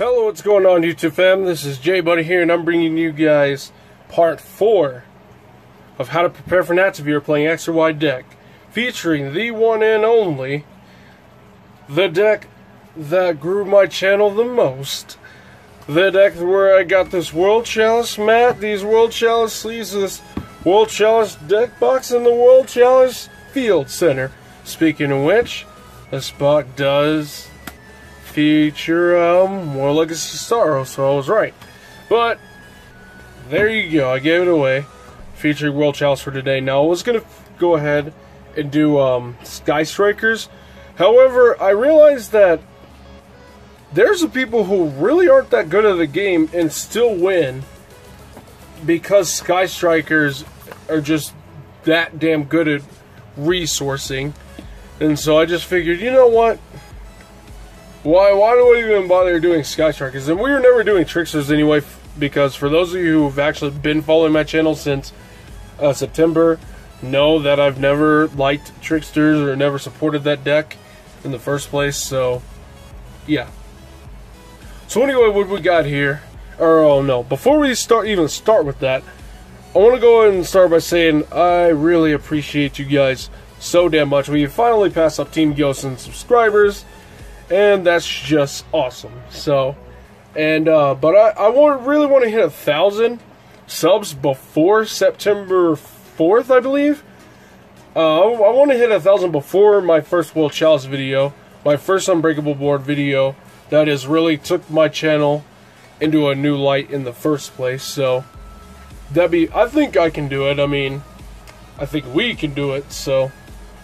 Hello, what's going on, YouTube fam? This is J Buddy here, and I'm bringing you guys part 4 of how to prepare for Nats if you're playing X or Y deck, featuring the one and only, the deck that grew my channel the most, the deck where I got this World Chalice mat, these World Chalice sleeves, this World Chalice deck box, and the World Chalice Field Center. Speaking of which, this box does feature More Legacy Sorrow, so I was right. But there you go, I gave it away, featuring World Chalice for today. Now I was gonna go ahead and do Sky Strikers. However, I realized that there's some people who really aren't that good at the game and still win because Sky Strikers are just that damn good at resourcing. And so I just figured, you know what? Why do I even bother doing Sky Strikers? And we were never doing Tricksters anyway, because for those of you who've actually been following my channel since September, know that I've never liked Tricksters or never supported that deck in the first place, so yeah. So anyway, what we got here, or oh no, before we start with that, I want to go ahead and start by saying I really appreciate you guys so damn much. We finally passed up Team Ghost in subscribers, and that's just awesome. So, and but I really want to hit 1,000 subs before September 4th, I believe. I want to hit 1,000 before my first World Chalice video, my first Unbreakable Board video. That has really took my channel into a new light in the first place. So I think I can do it. I mean, I think we can do it. So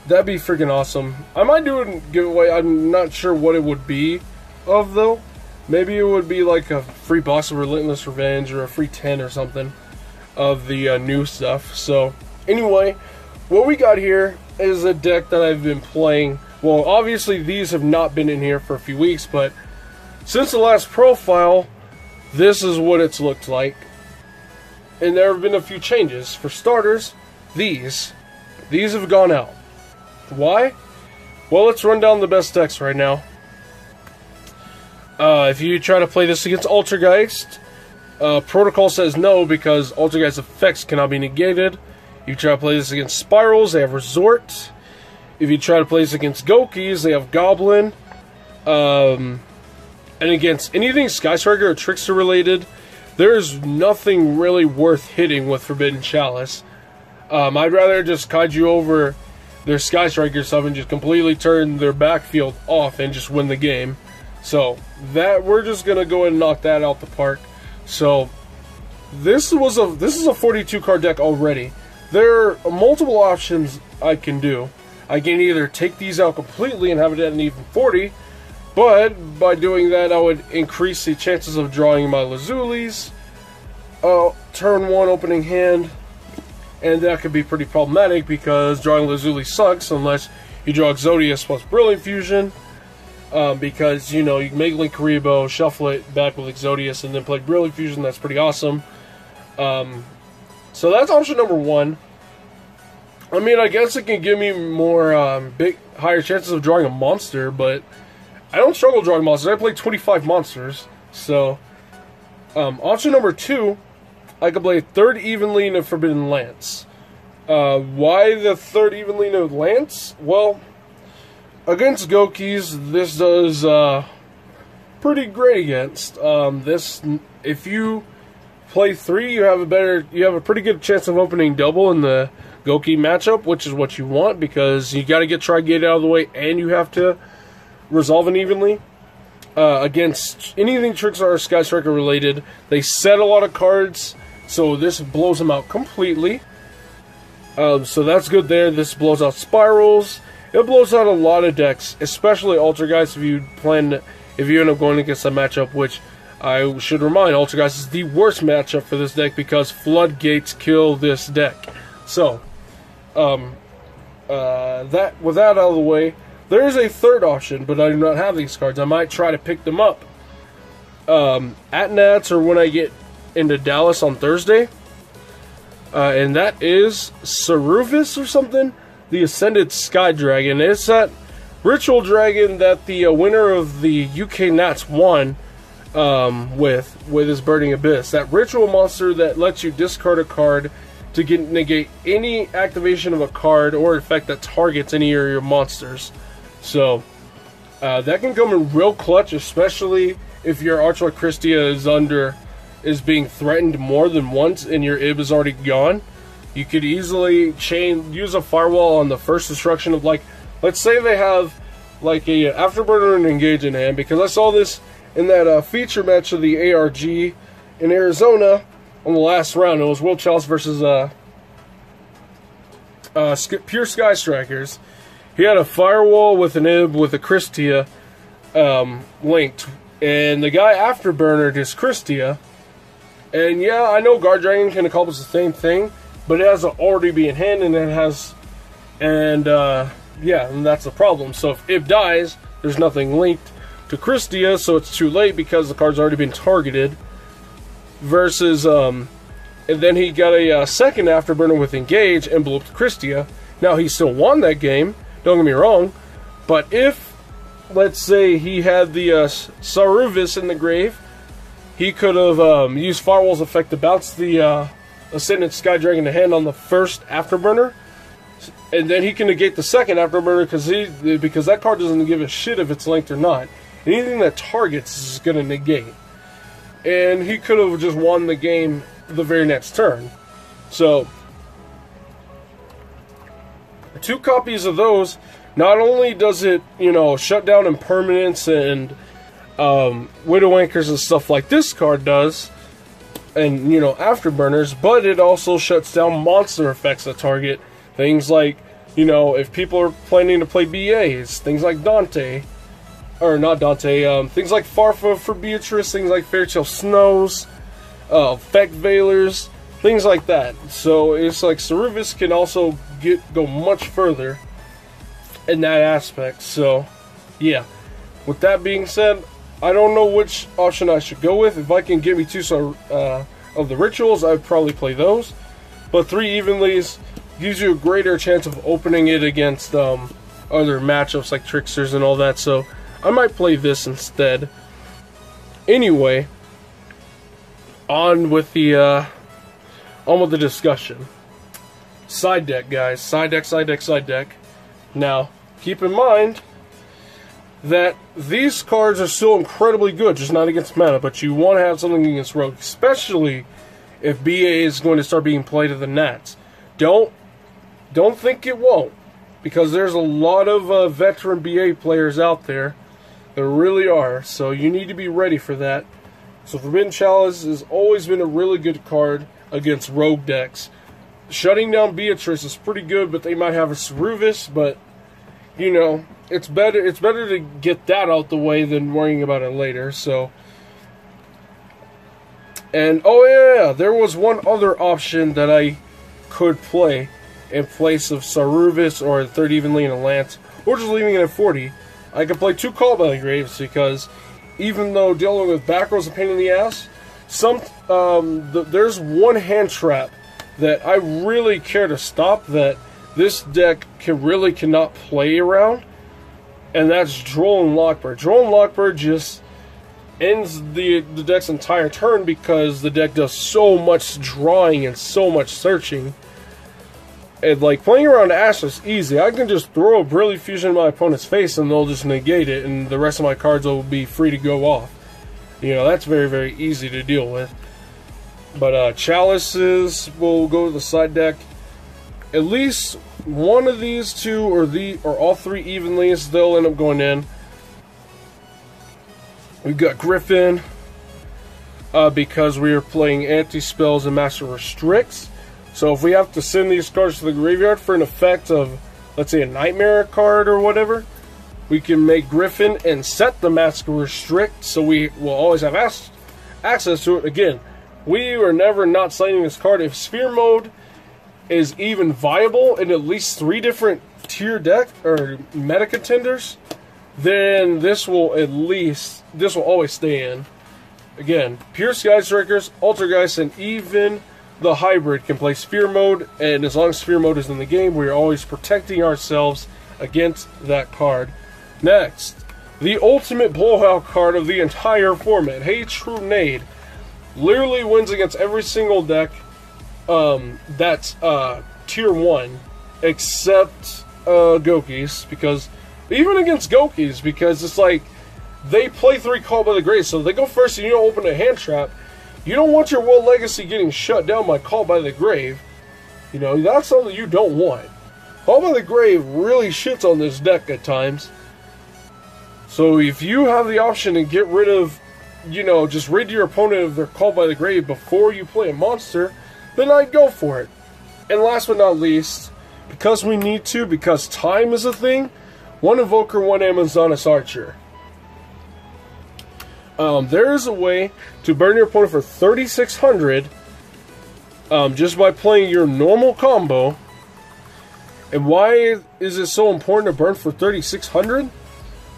that'd be freaking awesome. I might do a giveaway. I'm not sure what it would be of, though. Maybe it would be like a free box of Relentless Revenge or a free 10 or something of the new stuff. So anyway, what we got here is a deck that I've been playing. Well, obviously these have not been in here for a few weeks, but since the last profile, this is what it's looked like. And there have been a few changes. For starters, these have gone out. Why? Well, let's run down the best decks right now. If you try to play this against Altergeist, Protocol says no because Altergeist effects cannot be negated. If you try to play this against Spirals, they have Resort. If you try to play this against Gokis, they have Goblin. And against anything Sky Striker or Trickster related, there's nothing really worth hitting with Forbidden Chalice. I'd rather just kaiju over their Sky Striker stuff and just completely turn their backfield off and just win the game. So that we're just gonna go ahead and knock that out the park. So this is a 42 card deck already. There are multiple options I can do. I can either take these out completely and have it at an even 40, but by doing that I would increase the chances of drawing my Lazulis, turn 1 opening hand. And that could be pretty problematic because drawing Lazuli sucks unless you draw Exodius plus Brilliant Fusion. Because, you know, you can make Link Karibo, shuffle it back with Exodius, and then play Brilliant Fusion. That's pretty awesome. So that's option number 1. I mean, I guess it can give me more, higher chances of drawing a monster, but I don't struggle drawing monsters. I play 25 monsters. So, option number 2, I could play 3rd Evenly of Forbidden Lance. Why the 3rd Evenly of Lance? Well, against Gokis, this does pretty great against. This, if you play 3, you have a pretty good chance of opening double in the Goki matchup, which is what you want because you got to get Tri-Gate out of the way and you have to resolve an Evenly. Against anything Trickster or Sky Striker related, they set a lot of cards. So this blows them out completely. So that's good there. This blows out Spirals. It blows out a lot of decks, especially Altergeist if you end up going against a matchup, which I should remind, Altergeist is the worst matchup for this deck because Floodgates kill this deck. So, with that out of the way, there is a 3rd option, but I do not have these cards. I might try to pick them up at Nats or when I get into Dallas on Thursday, and that is Ceruvis or something, the Ascended Sky Dragon. It's that Ritual Dragon that the winner of the UK Nats won with his Burning Abyss. That ritual monster that lets you discard a card to negate any activation of a card or effect that targets any of your monsters. So that can come in real clutch, especially if your Archway Christia is being threatened more than once and your Ib is already gone. You could easily use a firewall on the first destruction of, like, let's say they have like a Afterburner and Engage in hand, because I saw this in that feature match of the ARG in Arizona on the last round. It was World Chalice versus Pure Sky Strikers. He had a firewall with an Ib with a Christia linked, and the guy Afterburnered his Christia. And yeah, I know Guard Dragon can accomplish the same thing, but it has to already be in hand, and it has, and yeah, and that's the problem. So if Ib dies, there's nothing linked to Christia, so it's too late because the card's already been targeted. Versus, and then he got a second Afterburner with Engage and blew up the Christia. Now, he still won that game, don't get me wrong, but if, let's say, he had the Saruvis in the grave, he could have used Firewall's effect to bounce the Ascendant Sky Dragon to hand on the first Afterburner, and then he can negate the second Afterburner because that card doesn't give a shit if it's linked or not. Anything that targets is going to negate. And he could have just won the game the very next turn. So, 2 copies of those, not only does it, you know, shut down impermanence and Widow Anchors and stuff like this card does, and, you know, Afterburners, but it also shuts down monster effects that target things like, you know, if people are planning to play BAs, things like Dante, or not Dante, things like Farfa for Beatrice, things like Fairytale Snows, Effect Veilers, things like that. So it's like Saruvis can also go much further in that aspect. So yeah, with that being said, I don't know which option I should go with. If I can get me 2 of the rituals, I'd probably play those. But 3 Evenlies gives you a greater chance of opening it against other matchups like Tricksters and all that. So I might play this instead. Anyway, on with the discussion. Side deck, guys. Side deck, side deck, side deck. Now, keep in mind that these cards are still incredibly good, just not against mana, but you want to have something against Rogue, especially if BA is going to start being played at the Nats. Don't think it won't, because there's a lot of veteran BA players out there. There really are, so you need to be ready for that. So Forbidden Chalice has always been a really good card against Rogue decks. Shutting down Beatrice is pretty good, but they might have a Saruvis, but, you know, it's better to get that out the way than worrying about it later. So, and oh yeah, there was one other option that I could play in place of Saruvis or 3rd Evenly in a Lance, or just leaving it at 40. I could play 2 Call Belly Graves, because even though dealing with back row is a pain in the ass, there's one hand trap that I really care to stop that this deck cannot play around, and that's Droll and Lockbird. Droll and Lockbird just ends the deck's entire turn because the deck does so much drawing and so much searching. And like playing around Ash is easy. I can just throw a Brilliant Fusion in my opponent's face and they'll just negate it, and the rest of my cards will be free to go off. You know, that's very, very easy to deal with. But Chalices will go to the side deck. At least one of these 2 or all 3 Evenlies, they'll end up going in. We've got Griffin because we are playing anti-spells and Master Restricts. So if we have to send these cards to the graveyard for an effect of, let's say, a Nightmare card or whatever, we can make Griffin and set the Master Restrict, so we will always have access to it. Again, we are never not citing this card. If Sphere Mode is even viable in at least 3 different tier deck or meta contenders, then this will always stay in. Again, Pure Sky Strikers, Altergeist, and even the hybrid can play Sphere Mode, and as long as Sphere Mode is in the game, we are always protecting ourselves against that card. Next, the ultimate blowout card of the entire format. Hey True Nade literally wins against every single deck that's tier 1 except Goki's, because even against Goki's, because it's like they play 3 Call by the Grave, so they go first and you don't open a hand trap. You don't want your World Legacy getting shut down by Call by the Grave. You know, that's something you don't want. Call by the Grave really shits on this deck at times. So if you have the option to get rid of, you know, just rid your opponent of their Call by the Grave before you play a monster, then I'd go for it. And last but not least, because we need to, because time is a thing, 1 Invoker, 1 Amazonas Archer. There is a way to burn your opponent for 3,600 just by playing your normal combo. And why is it so important to burn for 3,600?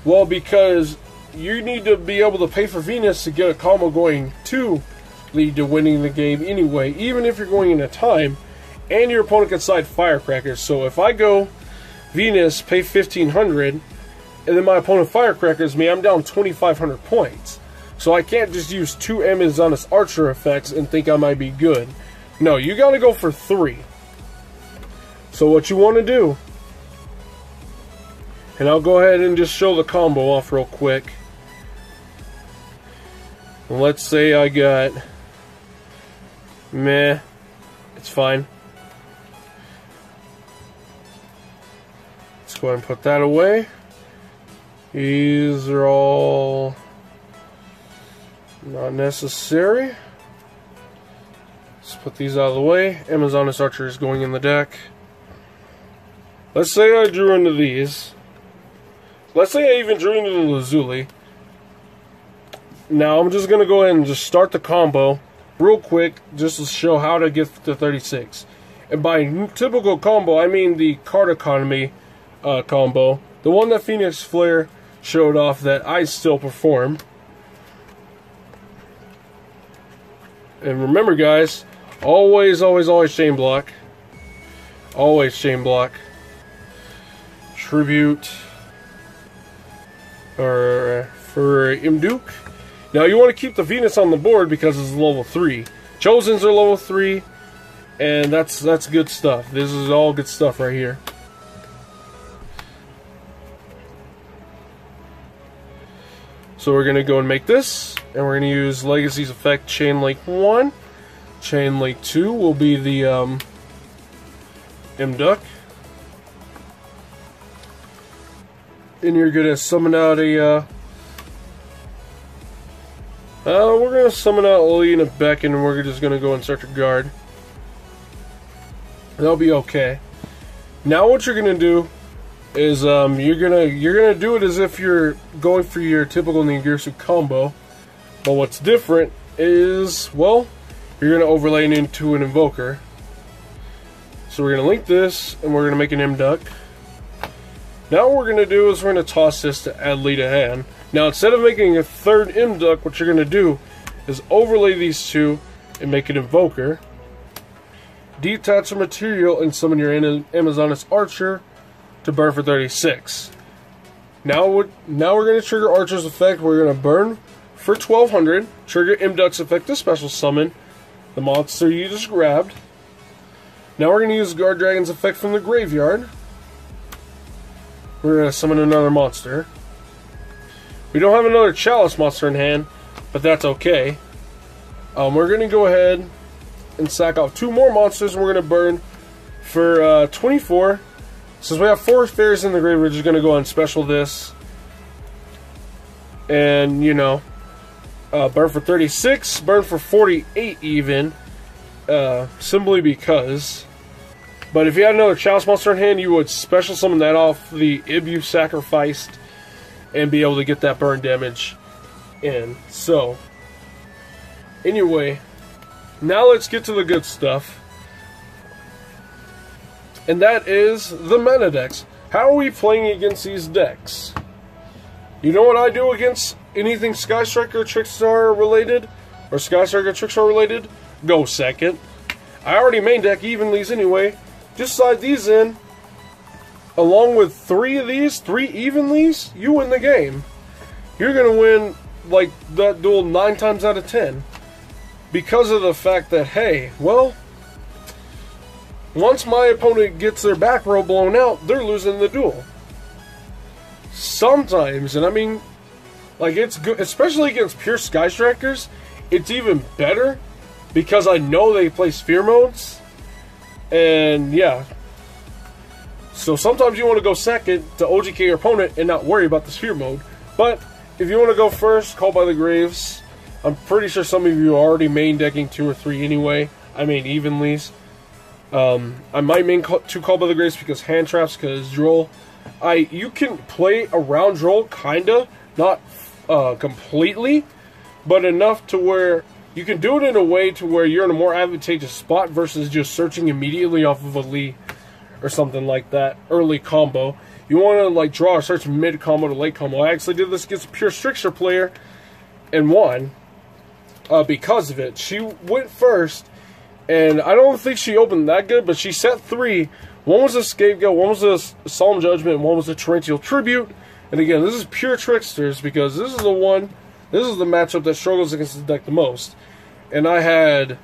Well, because you need to be able to pay for Venus to get a combo going to lead to winning the game anyway, even if you're going into time, and your opponent can side Firecrackers. So if I go Venus, pay 1,500, and then my opponent Firecrackers me, I'm down 2,500 points. So I can't just use 2 Amazonas Archer effects and think I might be good. No, you gotta go for 3. So what you want to do, and I'll go ahead and just show the combo off real quick. Let's say I got, meh, it's fine. Let's go ahead and put that away. These are all not necessary. Let's put these out of the way. Amazonas Archer is going in the deck. Let's say I drew into these. Let's say I even drew into the Lazuli. Now I'm just going to go ahead and just start the combo real quick just to show how to get to 36. And by typical combo, I mean the card economy combo. The one that Phoenix Flare showed off that I still perform. And remember guys, always, always, always chain block. Always chain block. Tribute. Or for Imduke. Now you want to keep the Venus on the board because it's level 3. Chosens are level 3. And that's good stuff. This is all good stuff right here. So we're going to go and make this. And we're going to use Legacy's effect Chain Link 1. Chain Link 2 will be the Imduck. And you're going to summon out a we're going to summon out Lena Beck, and we're just going to go and search a guard. That'll be okay. Now what you're going to do is you're gonna do it as if you're going for your typical Ningirsu combo. But what's different is, well, you're going to overlay it into an Invoker. So we're going to link this, and we're going to make an Imduck. Now what we're going to do is we're going to toss this to add lead to hand. Now instead of making a third Imduck, what you're going to do is overlay these two and make an Invoker. Detach the material and summon your Amazonas Archer to burn for 36. Now we're going to trigger Archer's effect. We're going to burn for 1,200. Trigger Imduck's effect to special summon the monster you just grabbed. Now we're going to use Guard Dragon's effect from the graveyard. We're going to summon another monster. We don't have another Chalice monster in hand, but that's okay. We're going to go ahead and sack off 2 more monsters, and we're going to burn for 24. Since we have 4 fairies in the grave, we're just going to go and special this. And, you know, burn for 36, burn for 48 even. Simply because. But if you had another Chalice monster in hand, you would special summon that off the Ib you sacrificed and be able to get that burn damage in. So, anyway, now let's get to the good stuff. And that is the meta decks. How are we playing against these decks? You know what I do against anything Sky Striker Trickstar related? Or Sky Striker Trickstar related? Go second. I already main deck evenlies anyway. Just slide these in. Along with 3 of these, 3 evenlies, you win the game. you're going to win like that duel 9 times out of 10. Because of the fact that, hey, well, once my opponent gets their back row blown out, they're losing the duel. Sometimes, and I mean, like, it's good, especially against pure Sky Strikers, it's even better because I know they play sphere modes. And yeah. So sometimes you want to go second to OGK your opponent and not worry about the sphere mode. But if you want to go first, Call by the Graves. I'm pretty sure some of you are already main decking 2 or 3 anyway. I main Evenlies. I might main 2 Call by the Graves because hand traps, because Droll. You can play around Droll, kinda, not completely, but enough to where you can do it in a way to where you're in a more advantageous spot versus just searching immediately off of a Lee or something like that, early combo. You want to like draw or search mid combo to late combo. I actually did this against a pure Strixer player and won because of it. She went first, and I don't think she opened that good, but she set 3. One was a Scapegoat, one was a Solemn Judgment, and one was a Torrential Tribute. And again, this is pure Tricksters because this is the one, this is the matchup that struggles against the deck the most. And I had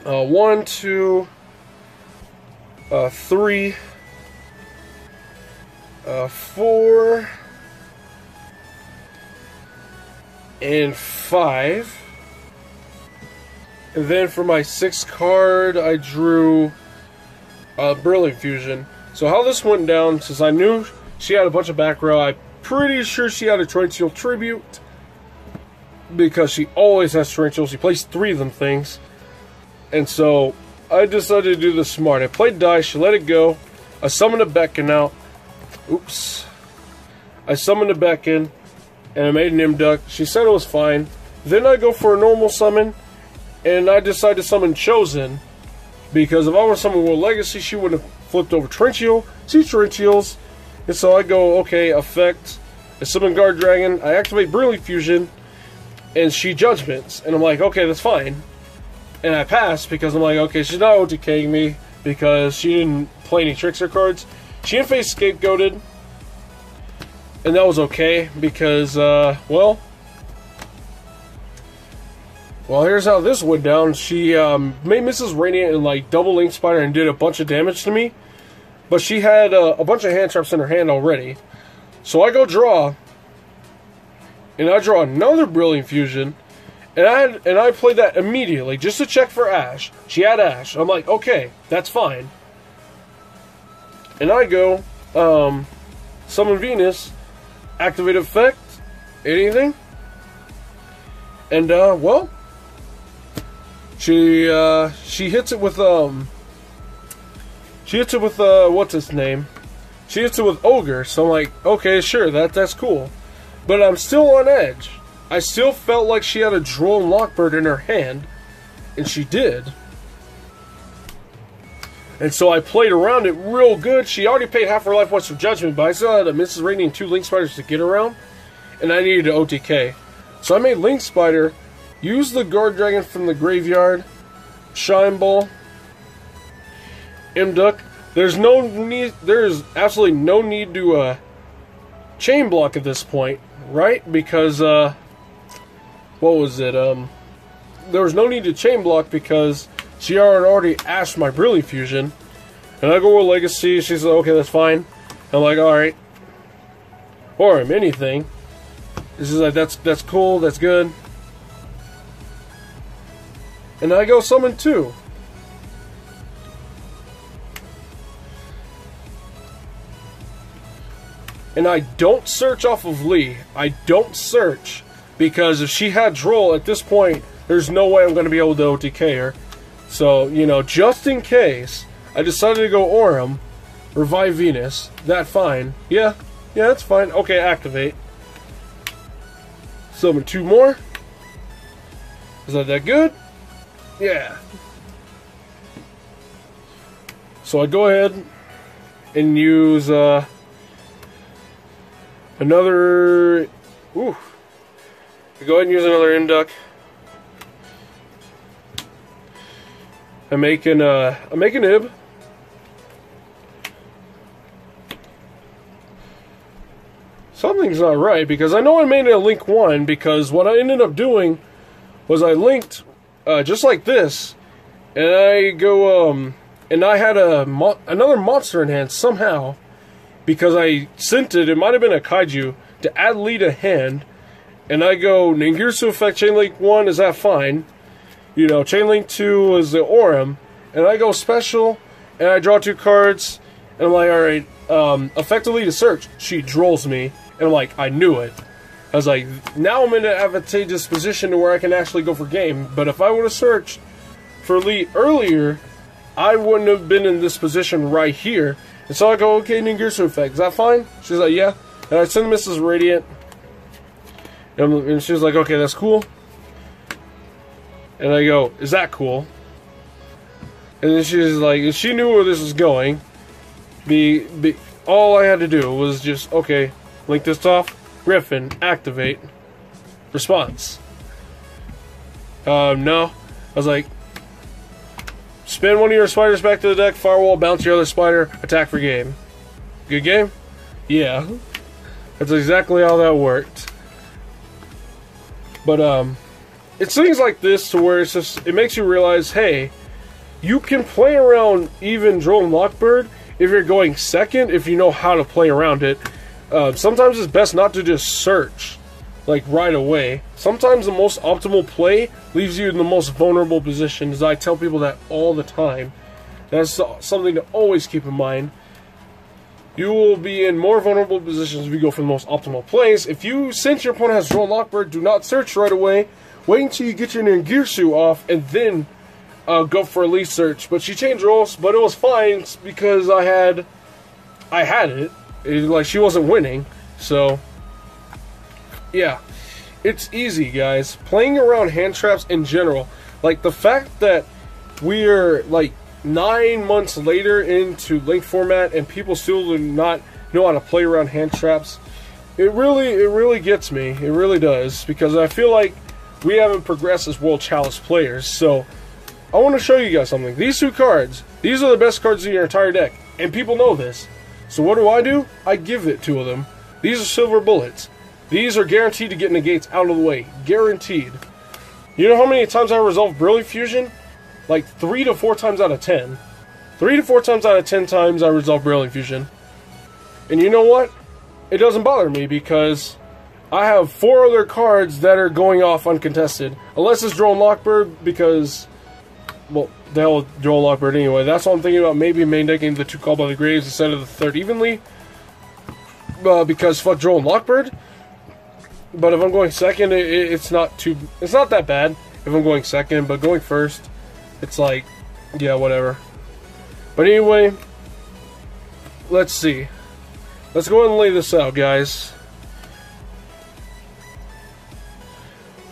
1, 2, 3, 4, and 5. And then for my 6th card, I drew Brilliant Fusion. So how this went down, since I knew she had a bunch of back row, I'm pretty sure she had a Torrential Tribute, because she always has Torrential. She plays 3 of them things. And so I decided to do this smart. I played Dice, she let it go. I summoned a Beckon out. Oops. I summoned a Beckon, and I made an Imduck. She said it was fine. Then I go for a normal summon, and I decide to summon Chosen, because if I were to summon World Legacy, she would have flipped over Torrential. She Torrentials, and so I go, okay, effect, I summon Guard Dragon, I activate Brilliant Fusion, and she Judgments, and I'm like, okay, that's fine. And I pass because I'm like, okay, she's not OTKing me because she didn't play any Trickster cards. She in-face Scapegoated, and that was okay because, well, here's how this went down. She made Mrs. Radiant and like double Link Spider and did a bunch of damage to me, but she had a bunch of hand traps in her hand already. So I go draw, and I draw another Brilliant Fusion, and I played that immediately just to check for Ash. She had Ash. I'm like, okay, that's fine. And I go summon Venus, activate effect, anything, and well, she hits it with what's its name? She hits it with Ogre. So I'm like, okay, sure, that's cool. But I'm still on edge. I still felt like she had a Droll and Lockbird in her hand, and she did. And so I played around it real good. She already paid half her life points for Judgment, but I still had a Mrs. Radiant and 2 Link Spiders to get around, and I needed to OTK. So I made Link Spider, used the Guard Dragon from the graveyard, Shine Ball, Imduck. There's absolutely no need to chain block at this point, right? Because what was it? There was no need to chain block because she had already ashed my Brilliant Fusion. And I go with Legacy. She's like, okay, that's fine. I'm like, alright. Or anything. This is like, that's cool, that's good. And I go summon 2. And I don't search off of Lee. I don't search. Because if she had Droll at this point, there's no way I'm going to be able to OTK her. So, you know, just in case, I decided to go Aurum, revive Venus. That fine. Yeah, that's fine. Okay, activate. Summon 2 more. Is that good? Yeah. So I go ahead and use another. Ooh. Go ahead and use another Imduck. I'm making Ib. something's not right, because I know I made it a link 1, because what I ended up doing was I linked just like this, and I go, and I had another monster in hand somehow, because I sent it might have been a kaiju, to add lead a hand, and I go, Ningirsu effect, chain link 1, is that fine? You know, chain link 2 is the Orem, and I go special, and I draw 2 cards, and I'm like, alright, effectively to search, she drolls me, and I'm like, I knew it. I was like, now I'm in an advantageous position to where I can actually go for game, but if I would have searched for lead earlier, I wouldn't have been in this position right here. And so I go, okay, Ningirsu effect, is that fine? She's like, yeah. And I send Mrs. Radiant, and she's like, okay, that's cool. And I go, is that cool? And then she's like, she knew where this was going. All I had to do was just, okay, link this off, Griffin, activate, response. No. I was like, spin one of your spiders back to the deck, firewall, bounce your other spider, attack for game. Good game? Yeah. That's exactly how that worked. But, it's things like this to where it's just, it makes you realize, hey, you can play around even Droll and Lockbird if you're going second, if you know how to play around it. Sometimes it's best not to just search, like, right away. Sometimes the most optimal play leaves you in the most vulnerable positions. I tell people that all the time. That's something to always keep in mind. You will be in more vulnerable positions if you go for the most optimal plays. If you sense your opponent has Droll and Lockbird, do not search right away. Wait until you get your Ningirsu off, and then go for a lead search. But she changed roles, but it was fine because I had it. Like, she wasn't winning. So, yeah. It's easy, guys. Playing around hand traps in general. Like, the fact that we're, like, 9 months later into Link format and people still do not know how to play around hand traps, it really gets me. It really does. Because I feel like we haven't progressed as World Chalice players. So, I want to show you guys something. These 2 cards, these are the best cards in your entire deck. And people know this. So what do? I give it 2 of them. These are silver bullets. These are guaranteed to get negates out of the way. Guaranteed. You know how many times I resolve Brilliant Fusion? Like 3 to 4 times out of 10. 3 to 4 times out of 10 times I resolve Brilliant Fusion. And you know what? It doesn't bother me because I have 4 other cards that are going off uncontested. Unless it's Droll and Lockbird, because, well, the hell with Droll and Lockbird anyway. That's what I'm thinking about, maybe main decking the 2 Called by the Graves instead of the 3rd evenly. Because fuck Droll and Lockbird. But if I'm going second, it's not that bad if I'm going second, but going first, it's like, yeah, whatever. But anyway, let's see. Let's go ahead and lay this out, guys.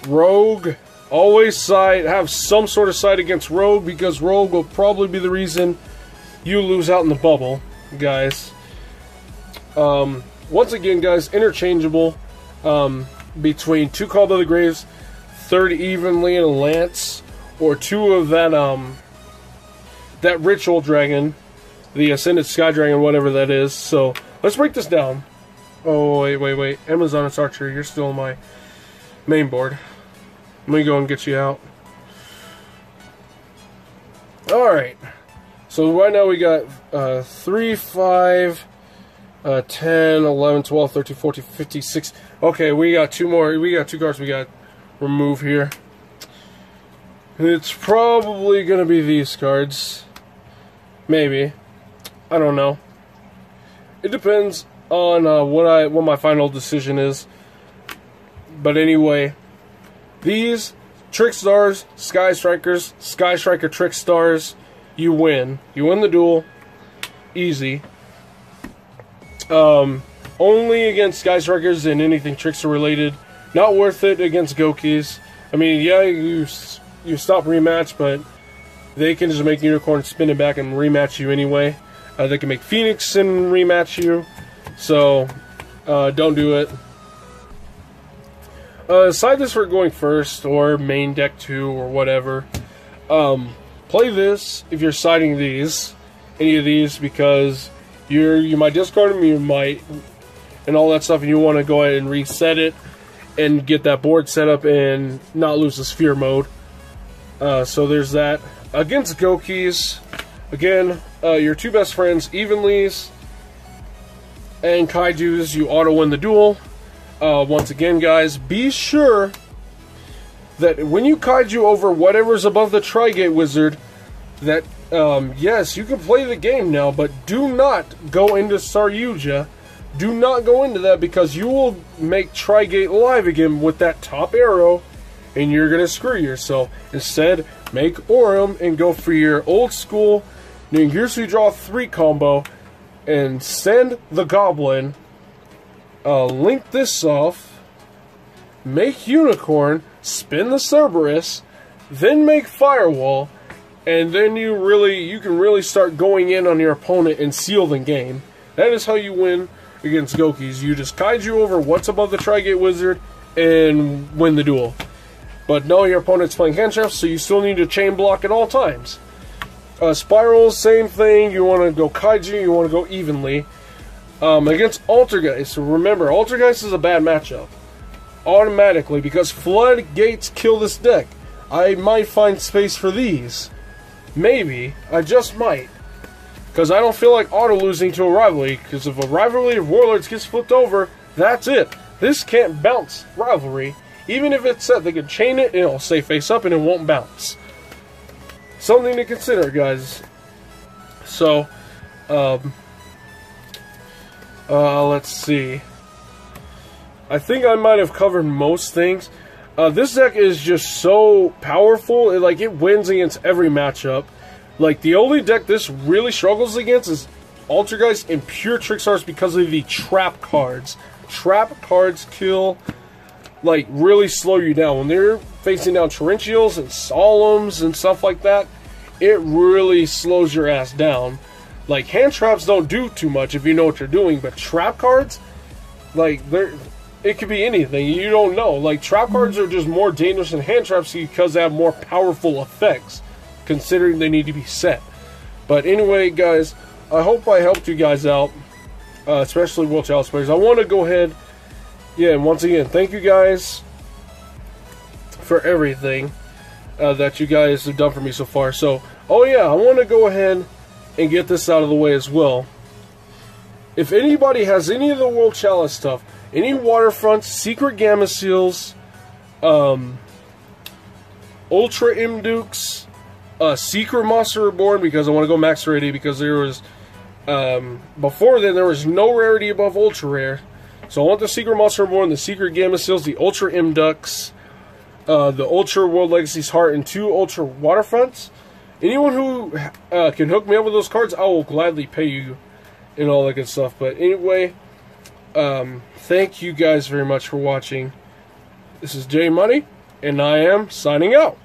Rogue, always have some sort of side against Rogue, because Rogue will probably be the reason you lose out in the bubble, guys. Once again, guys, interchangeable between 2 Called by the Graves, 3rd evenly and a Lance, or 2 of that Ritual Dragon, the Ascended Sky Dragon, whatever that is. So let's break this down. Oh, wait. Amazoness Archer, you're still on my main board. Let me go and get you out. Alright. So right now we got 3, 5, 10, 11, 12, 13, 14, 15, 16. Okay, we got 2 more. We got 2 cards we got to remove here. It's probably going to be these cards. Maybe. I don't know. It depends on what my final decision is. But anyway, these Trick Stars, Sky Strikers, Sky Striker Trick Stars, you win. You win the duel. Easy. Only against Sky Strikers and anything Trickster related. Not worth it against Gokis. I mean, yeah, you stop rematch, but they can just make Unicorn spin it back and rematch you anyway. They can make Phoenix and rematch you. So, don't do it. Side this for going first, or main deck 2, or whatever. Play this if you're siding any of these, because you might discard them, you might and all that stuff, and you want to go ahead and reset it and get that board set up and not lose the sphere mode. So there's that. Against Gokis, again, your two best friends, Evenlies and Kaijus, you auto-win the duel. Once again, guys, be sure that when you Kaiju over whatever's above the Tri-Gate Wizard, that, yes, you can play the game now, but do not go into Saryuja. Do not go into that, because you will make Tri-Gate live again with that top arrow, and you're going to screw yourself. Instead, make Aurum and go for your old school Ningirsu Draw 3 combo, and send the Goblin, link this off, make Unicorn, spin the Cerberus, then make Firewall, and then you can really start going in on your opponent and seal the game. That is how you win against Gokis. You just Kaiju over what's above the Tri-Gate Wizard and win the duel. But no, your opponent's playing hand traps, so you still need to chain block at all times. Spirals, same thing. You want to go Kaiju, you want to go evenly. Against Altergeist, remember, Altergeist is a bad matchup. Automatically, because Floodgates kill this deck. I might find space for these. Maybe. I just might. Because I don't feel like auto-losing to a Rivalry, because if a Rivalry of Warlords gets flipped over, that's it. This can't bounce Rivalry. Even if it's set, they can chain it, and it'll stay face up, and it won't bounce. Something to consider, guys. So, let's see. I think I might have covered most things. This deck is just so powerful. It wins against every matchup. Like, the only deck this really struggles against is Altergeist and Pure Trickstars because of the trap cards. Trap cards kill, really slow you down. When they're facing down Torrentials and Solemns and stuff like that, it really slows your ass down. Like, hand traps don't do too much if you know what you're doing, but trap cards, it could be anything. You don't know. Like, trap cards are just more dangerous than hand traps because they have more powerful effects, considering they need to be set. But anyway, guys, I hope I helped you guys out, especially World Chalice players. I want to go ahead, and once again, thank you guys for everything that you guys have done for me so far. So, I want to go ahead and get this out of the way as well. If anybody has any of the World Chalice stuff, any Waterfronts, Secret Gamma Seals, Ultra Imdukes, Secret Monster Reborn, because I want to go max rarity, because there was, before then, there was no rarity above Ultra Rare. So I want the Secret Monster Reborn, the Secret Gamma Seals, the Ultra Imdukes, the Ultra World Legacy's Heart, and 2 Ultra Waterfronts. Anyone who can hook me up with those cards, I will gladly pay you and all that good stuff. But anyway, thank you guys very much for watching. This is J Money, and I am signing out.